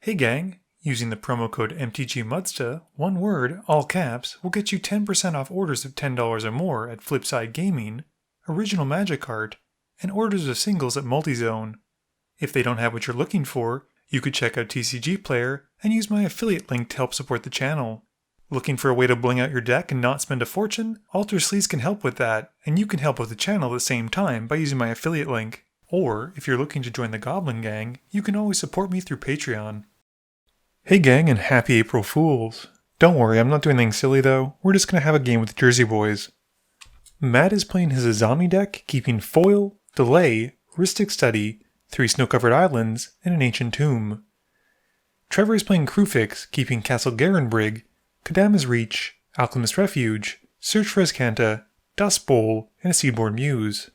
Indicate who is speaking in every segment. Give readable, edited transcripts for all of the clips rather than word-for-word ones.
Speaker 1: Hey gang, using the promo code MTGMudsta, one word, all caps, will get you 10% off orders of $10 or more at Flipside Gaming, Original Magic Art, and orders of singles at Multizone. If they don't have what you're looking for, you could check out TCG Player and use my affiliate link to help support the channel. Looking for a way to bling out your deck and not spend a fortune? Alter Sleaze can help with that, and you can help with the channel at the same time by using my affiliate link. Or, if you're looking to join the Goblin Gang, you can always support me through Patreon. Hey gang, and happy April Fools. Don't worry, I'm not doing anything silly though, we're just gonna have a game with the Jersey Boys. Matt is playing his Azami deck, keeping Foil, Delay, Rhystic Study, 3 Snow-Covered Islands, and an Ancient Tomb. Trevor is playing Kruphix, keeping Castle Garenbrig, Kadama's Reach, Alchemist's Refuge, Search for Azcanta, Dust Bowl, and a Seedborn Muse.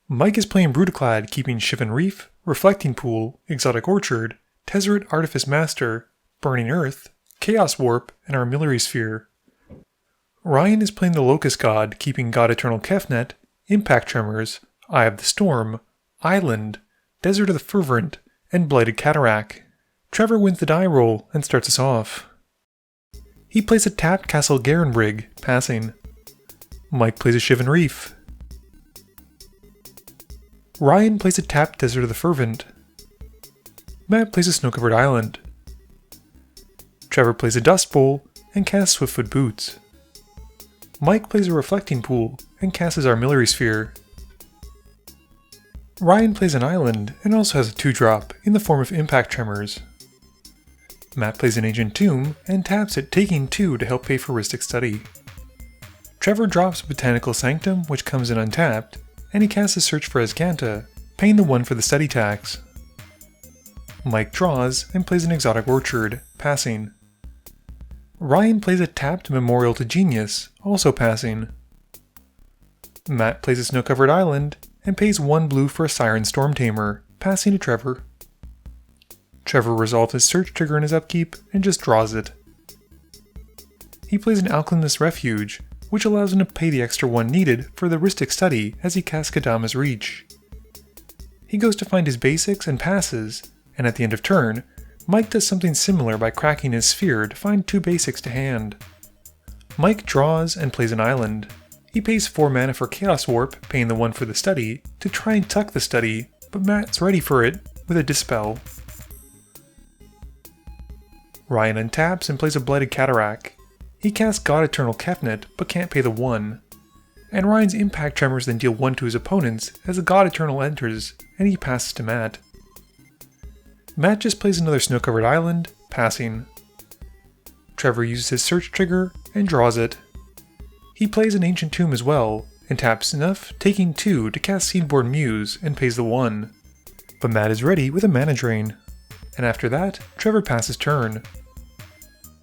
Speaker 1: Mike is playing Brudiclad, keeping Shivan Reef, Reflecting Pool, Exotic Orchard, Tezzeret Artifice Master, Burning Earth, Chaos Warp, and Armillary Sphere. Ryan is playing the Locust God, keeping God Eternal Kefnet, Impact Tremors, Eye of the Storm, Island, Desert of the Fervent, and Blighted Cataract. Trevor wins the die roll and starts us off. He plays a tapped Castle Garenbrig, passing. Mike plays a Shivan Reef. Ryan plays a tapped Desert of the Fervent. Matt plays a Snow-Covered Island. Trevor plays a Dust Bowl and casts Swiftfoot Boots. Mike plays a Reflecting Pool and casts his Armillary Sphere. Ryan plays an Island and also has a 2-drop in the form of Impact Tremors. Matt plays an Ancient Tomb and taps it, taking 2 to help pay for Rhystic Study. Trevor drops Botanical Sanctum, which comes in untapped, and he casts a Search for Azcanta, paying the 1 for the study tax. Mike draws and plays an Exotic Orchard, passing. Ryan plays a tapped Memorial to Genius, also passing. Matt plays a Snow-Covered Island and pays 1 blue for a Siren Storm Tamer, passing to Trevor. Trevor resolves his search trigger in his upkeep and just draws it. He plays an Alchemist's Refuge, which allows him to pay the extra 1 needed for the Rhystic Study as he casts Kadama's Reach. He goes to find his basics and passes, and at the end of turn, Mike does something similar by cracking his sphere to find 2 basics to hand. Mike draws and plays an Island. He pays 4 mana for Chaos Warp, paying the 1 for the study, to try and tuck the study, but Matt's ready for it with a Dispel. Ryan untaps and plays a Blighted Cataract. He casts God Eternal Kefnet, but can't pay the 1. And Ryan's Impact Tremors then deal 1 to his opponents as the God Eternal enters, and he passes to Matt. Matt just plays another Snow-Covered Island, passing. Trevor uses his search trigger and draws it. He plays an Ancient Tomb as well, and taps enough, taking 2 to cast Seedborn Muse and pays the 1. But Matt is ready with a mana drain. And after that, Trevor passes turn.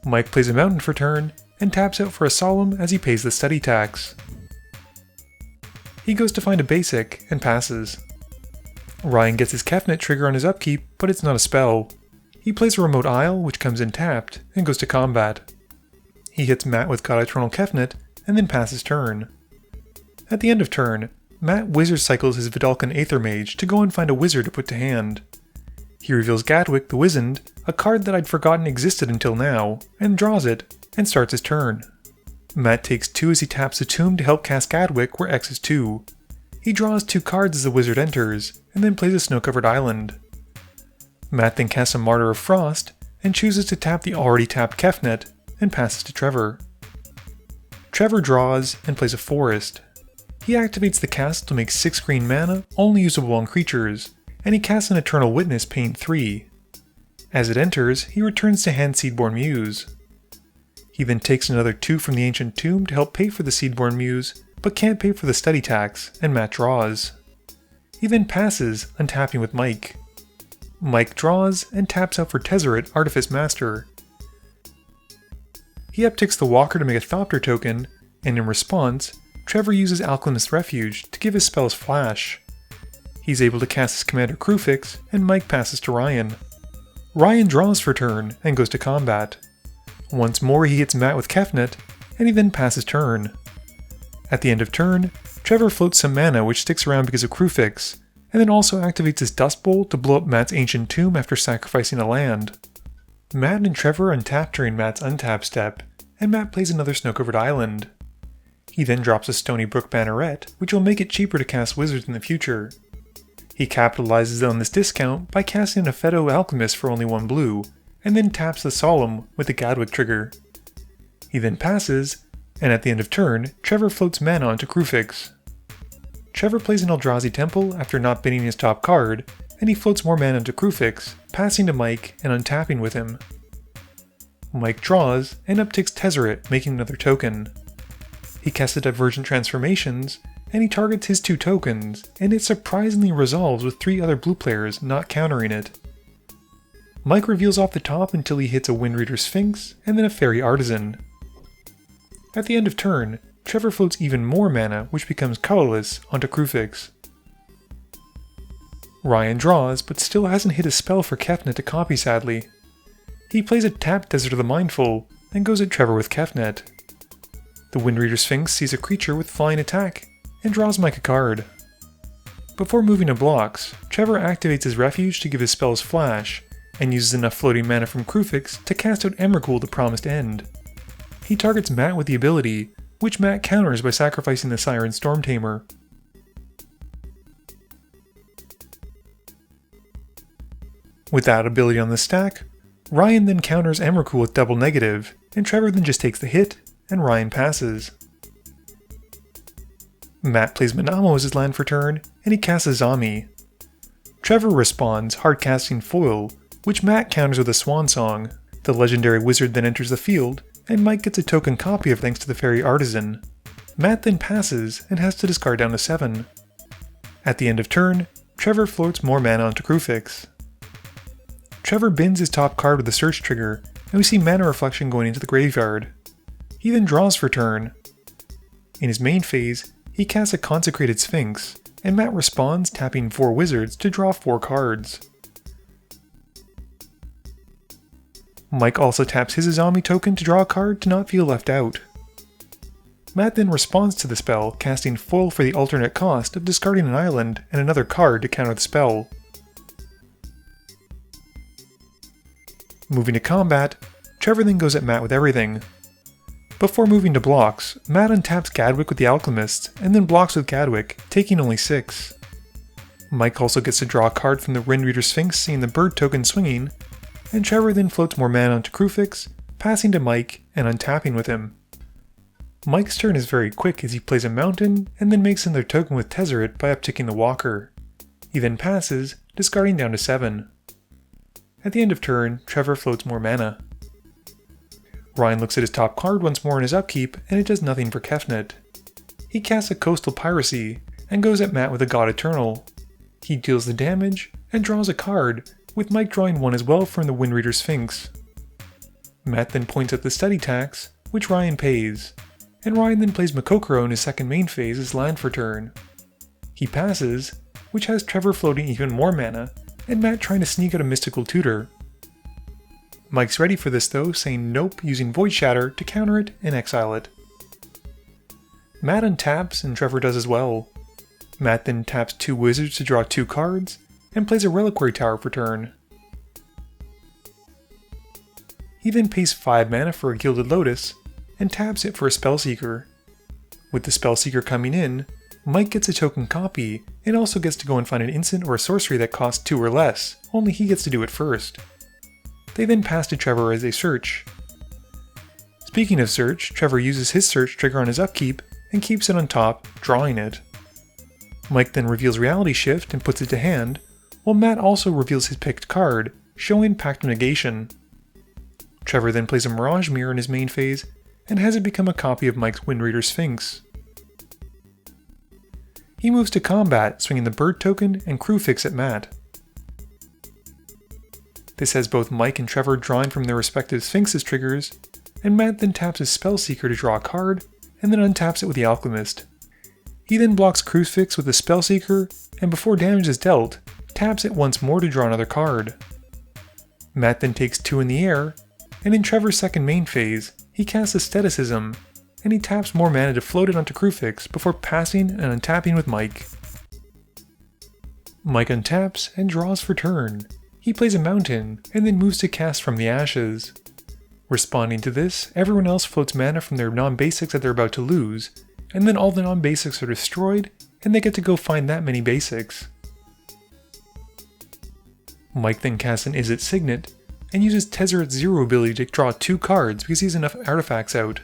Speaker 1: Mike plays a Mountain for turn, and taps out for a Solemn as he pays the study tax. He goes to find a basic, and passes. Ryan gets his Kefnet trigger on his upkeep, but it's not a spell. He plays a Remote Isle, which comes in tapped, and goes to combat. He hits Matt with God Eternal Kefnet, and then passes turn. At the end of turn, Matt Wizard cycles his Vidalcan Aether Mage to go and find a wizard to put to hand. He reveals Gadwick the Wizened, a card that I'd forgotten existed until now, and draws it, and starts his turn. Matt takes 2 as he taps a tomb to help cast Gadwick where X is 2. He draws 2 cards as the wizard enters, and then plays a Snow-Covered Island. Matt then casts a Martyr of Frost, and chooses to tap the already tapped Kefnet, and passes to Trevor. Trevor draws, and plays a Forest. He activates the castle to make 6 green mana, only usable on creatures, and he casts an Eternal Witness paying 3. As it enters, he returns to hand Seedborn Muse. He then takes another 2 from the Ancient Tomb to help pay for the Seedborn Muse, but can't pay for the study tax, and Matt draws. He then passes, untapping with Mike. Mike draws and taps out for Tezzeret Artifice Master. He upticks the Walker to make a Thopter token, and in response, Trevor uses Alchemist's Refuge to give his spells flash. He's able to cast his commander Kruphix, and Mike passes to Ryan. Ryan draws for turn and goes to combat. Once more he hits Matt with Kefnet, and he then passes turn. At the end of turn, Trevor floats some mana which sticks around because of Kruphix, and then also activates his Dust Bowl to blow up Matt's Ancient Tomb after sacrificing a land. Matt and Trevor untap during Matt's untap step, and Matt plays another snow-covered island. He then drops a Stony Brook Banneret, which will make it cheaper to cast wizards in the future. He capitalizes on this discount by casting a Fetto Alchemist for only 1 blue, and then taps the Solemn with the Gadwick trigger. He then passes, and at the end of turn, Trevor floats mana onto Kruphix. Trevor plays an Eldrazi Temple after not binning his top card, and he floats more mana onto Kruphix, passing to Mike and untapping with him. Mike draws, and upticks Tezzeret, making another token. He casts the Divergent Transformations, and he targets his 2 tokens, and it surprisingly resolves with 3 other blue players not countering it. Mike reveals off the top until he hits a Windreader Sphinx, and then a Fairy Artisan. At the end of turn, Trevor floats even more mana, which becomes colorless, onto Kruphix. Ryan draws, but still hasn't hit a spell for Kefnet to copy sadly. He plays a tapped Desert of the Mindful, and goes at Trevor with Kefnet. The Windreader Sphinx sees a creature with flying attack, and draws Mike a card. Before moving to blocks, Trevor activates his refuge to give his spells flash, and uses enough floating mana from Kruphix to cast out Emrakul, the Promised End. He targets Matt with the ability, which Matt counters by sacrificing the Siren Stormtamer. With that ability on the stack, Ryan then counters Emrakul with double negative, and Trevor then just takes the hit, and Ryan passes. Matt plays Manamo as his land for turn, and he casts Azami. Trevor responds, hard-casting Foil, which Matt counters with a Swan Song. The legendary wizard then enters the field, and Mike gets a token copy of thanks to the Fairy Artisan. Matt then passes, and has to discard down to 7. At the end of turn, Trevor floats more mana onto Kruphix. Trevor bins his top card with the search trigger, and we see Mana Reflection going into the graveyard. He then draws for turn. In his main phase, he casts a Consecrated Sphinx, and Matt responds tapping 4 wizards to draw 4 cards. Mike also taps his Azami token to draw a card to not feel left out. Matt then responds to the spell, casting Foil for the alternate cost of discarding an island and another card to counter the spell. Moving to combat, Trevor then goes at Matt with everything. Before moving to blocks, Matt untaps Gadwick with the Alchemist, and then blocks with Gadwick, taking only 6. Mike also gets to draw a card from the Windreader Sphinx, seeing the bird token swinging, and Trevor then floats more mana onto Kruphix, passing to Mike and untapping with him. Mike's turn is very quick as he plays a mountain, and then makes another token with Tezzeret by upticking the Walker. He then passes, discarding down to 7. At the end of turn, Trevor floats more mana. Ryan looks at his top card once more in his upkeep, and it does nothing for Kefnet. He casts a Coastal Piracy, and goes at Matt with a God Eternal. He deals the damage, and draws a card, with Mike drawing one as well from the Windreader Sphinx. Matt then points at the study tax, which Ryan pays, and Ryan then plays Makokoro in his second main phase as land for turn. He passes, which has Trevor floating even more mana, and Matt trying to sneak out a Mystical Tutor. Mike's ready for this though, saying nope using Void Shatter to counter it and exile it. Matt untaps and Trevor does as well. Matt then taps 2 wizards to draw 2 cards, and plays a Reliquary Tower for turn. He then pays 5 mana for a Gilded Lotus, and taps it for a Spellseeker. With the Spellseeker coming in, Mike gets a token copy, and also gets to go and find an instant or a sorcery that costs 2 or less, only he gets to do it first. They then pass to Trevor as they search. Speaking of search, Trevor uses his search trigger on his upkeep, and keeps it on top, drawing it. Mike then reveals Reality Shift and puts it to hand, while Matt also reveals his picked card, showing Pact of Negation. Trevor then plays a Mirage Mirror in his main phase, and has it become a copy of Mike's Windreader Sphinx. He moves to combat, swinging the bird token and Kruphix at Matt. This has both Mike and Trevor drawing from their respective Sphinx's triggers, and Matt then taps his Spellseeker to draw a card, and then untaps it with the Alchemist. He then blocks Kruphix with the Spellseeker, and before damage is dealt, taps it once more to draw another card. Matt then takes 2 in the air, and in Trevor's second main phase, he casts Aestheticism, and he taps more mana to float it onto Kruphix before passing and untapping with Mike. Mike untaps and draws for turn. He plays a mountain, and then moves to cast from the ashes. Responding to this, everyone else floats mana from their non-basics that they're about to lose, and then all the non-basics are destroyed, and they get to go find that many basics. Mike then casts an Izzet Signet, and uses Tezzeret's Zero ability to draw 2 cards because he has enough artifacts out.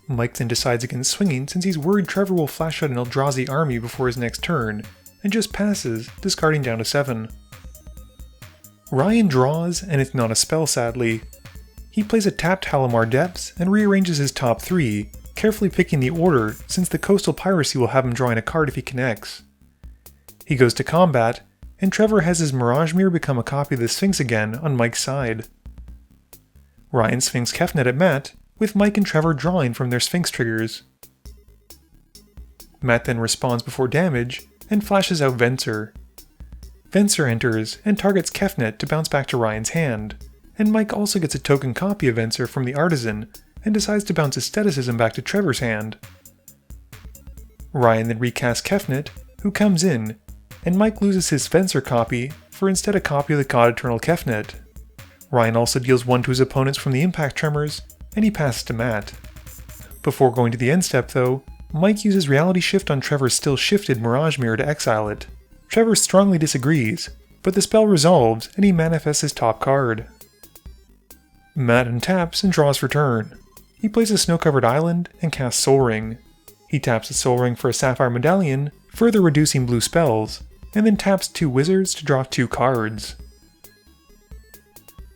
Speaker 1: Mike then decides against swinging since he's worried Trevor will flash out an Eldrazi army before his next turn, and just passes, discarding down to 7. Ryan draws, and it's not a spell sadly. He plays a tapped Halimar Depths and rearranges his top 3, carefully picking the order since the Coastal Piracy will have him drawing a card if he connects. He goes to combat, and Trevor has his Mirage Mirror become a copy of the Sphinx again on Mike's side. Ryan Sphinx Kefnet at Matt, with Mike and Trevor drawing from their Sphinx triggers. Matt then responds before damage, and flashes out Venser. Venser enters and targets Kefnet to bounce back to Ryan's hand, and Mike also gets a token copy of Venser from the Artisan, and decides to bounce Aestheticism back to Trevor's hand. Ryan then recasts Kefnet, who comes in, and Mike loses his Venser copy for instead a copy of the God Eternal Kefnet. Ryan also deals 1 to his opponents from the Impact Tremors, and he passes to Matt. Before going to the end step though, Mike uses Reality Shift on Trevor's still shifted Mirage Mirror to exile it. Trevor strongly disagrees, but the spell resolves and he manifests his top card. Matt untaps and draws for turn. He plays a snow-covered island and casts Soul Ring. He taps the Soul Ring for a Sapphire Medallion, further reducing blue spells, and then taps 2 wizards to draw 2 cards.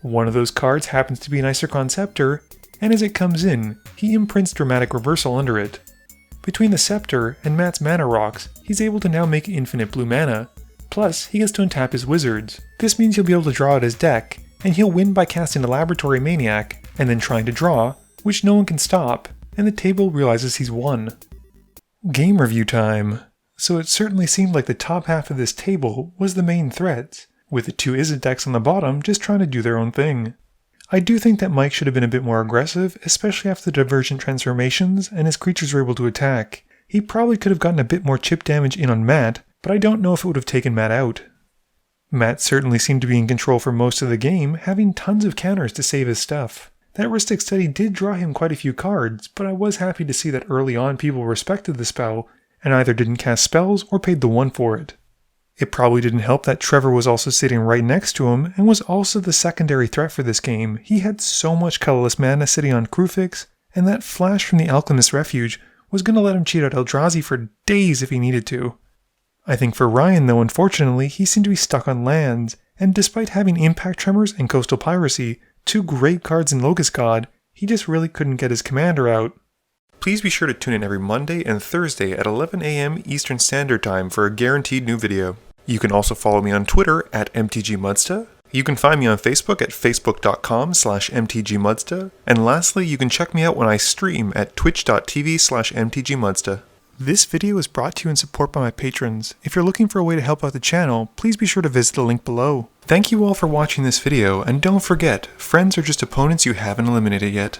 Speaker 1: One of those cards happens to be an Isercon Scepter, and as it comes in, he imprints Dramatic Reversal under it. Between the Scepter and Matt's mana rocks, he's able to now make infinite blue mana, plus he gets to untap his wizards. This means he'll be able to draw out his deck, and he'll win by casting a Laboratory Maniac, and then trying to draw, which no one can stop, and the table realizes he's won. Game review time. So it certainly seemed like the top half of this table was the main threat, with the 2 Izzet decks on the bottom just trying to do their own thing. I do think that Mike should have been a bit more aggressive, especially after the Divergent transformations and his creatures were able to attack. He probably could have gotten a bit more chip damage in on Matt, but I don't know if it would have taken Matt out. Matt certainly seemed to be in control for most of the game, having tons of counters to save his stuff. That Ristic Study did draw him quite a few cards, but I was happy to see that early on people respected the spell, and either didn't cast spells or paid the 1 for it. It probably didn't help that Trevor was also sitting right next to him and was also the secondary threat for this game. He had so much colorless mana sitting on Kruphix, and that flash from the Alchemist's Refuge was going to let him cheat out Eldrazi for days if he needed to. I think for Ryan though, unfortunately, he seemed to be stuck on lands, and despite having Impact Tremors and Coastal Piracy, 2 great cards in Locust God, he just really couldn't get his commander out. Please be sure to tune in every Monday and Thursday at 11 AM Eastern Standard Time for a guaranteed new video. You can also follow me on Twitter at MTGMudsta. You can find me on Facebook at facebook.com/MTGMudsta. And lastly, you can check me out when I stream at twitch.tv/MTGMudsta. This video is brought to you in support by my patrons. If you're looking for a way to help out the channel, please be sure to visit the link below. Thank you all for watching this video, and don't forget, friends are just opponents you haven't eliminated yet.